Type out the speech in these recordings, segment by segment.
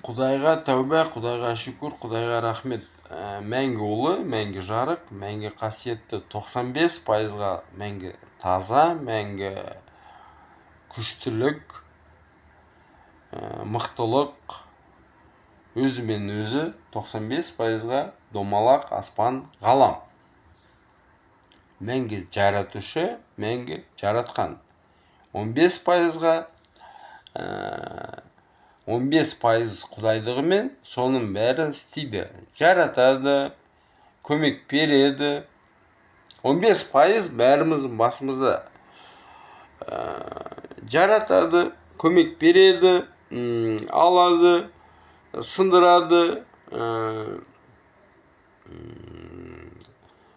Құдайға тәубә, Құдайға шүкір, Құдайға рахмет. Мәңгі ұлы, мәңгі жарық, мәңгі қасиетті 95%-ға мәңгі таза, мәңгі күштілік, мықтылық, өзімен өзі 95%-ға домалақ, аспан, ғалам. Мәңгі жаратушы, мәңгі жаратқан. 15%-ға 15% құдайдығымен соның бәрін істейді, жаратады, көмек береді. 15% бәріміздің басымызда жаратады, көмек береді, алады, сындырады,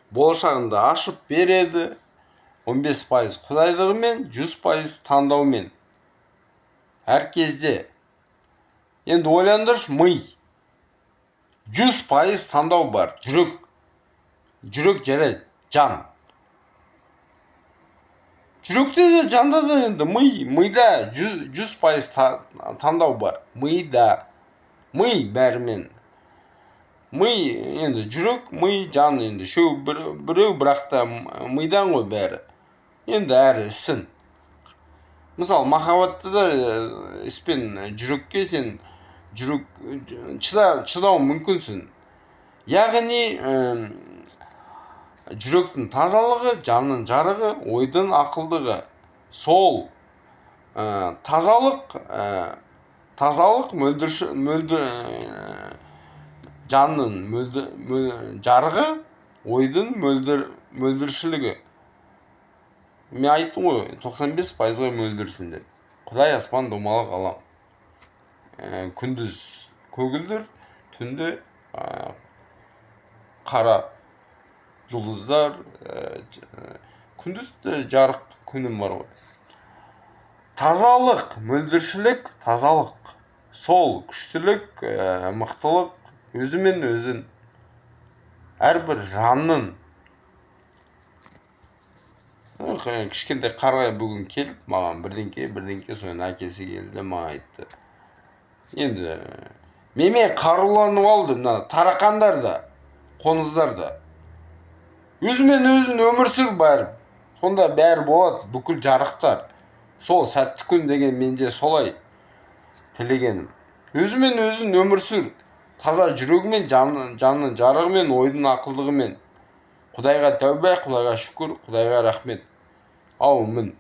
болашағында ашып береді. 15% құдайдығымен, 100% таңдаумен. Әр кезде. Енді ойландыршы, ми. 100% таңдау бар. Жүрек жарайды, жан. Жүректе де, жанда да енді мида 100% таңдау бар. Мида. Ми бәрімен. Ми енді жүрек, ми, жан енді. Біреу бірақта мидан ғой бәрі. Енді әрі ісін. Мысалы, махаббатты да іспен жүрекке сен шыдау мүмкінсің. Яғни жүректің тазалығы, жанның жарығы, ойдың ақылдығы. Сол тазалық жанның жарығы, ойдың мөлдіршілігі. Мен айттым ғой, 95%-ға мөлдірсін деп. Құдай, аспан, домалақ, ғалам. Күндіз көгілдір, түнде қара жұлдыздар, күндіз жарық күнім бар ғой. Тазалық, мөлдіршілік, тазалық. Сол күштілік, мықтылық, өзімен өзін. Әрбір жанның. Кішкентай қарға бүгін келіп, маған бірдеңке, соның әкесі келді, маған айтты. Енді, менімен қаруланып алды, тарақандар да, қоңыздар да. Өзімен өзін өмір сүр бәрі. Сонда бәрі болады, бүкіл жарықтар. Сол сәтті күн деген менде солай тілегенім. Өзімен өзін өмір сүр. Таза жүрегімен, жанның жарығымен, ойдың ақылдығымен. Құдайға тәубә, Құдайға шүкір, Құдайға рахмет. Аумин.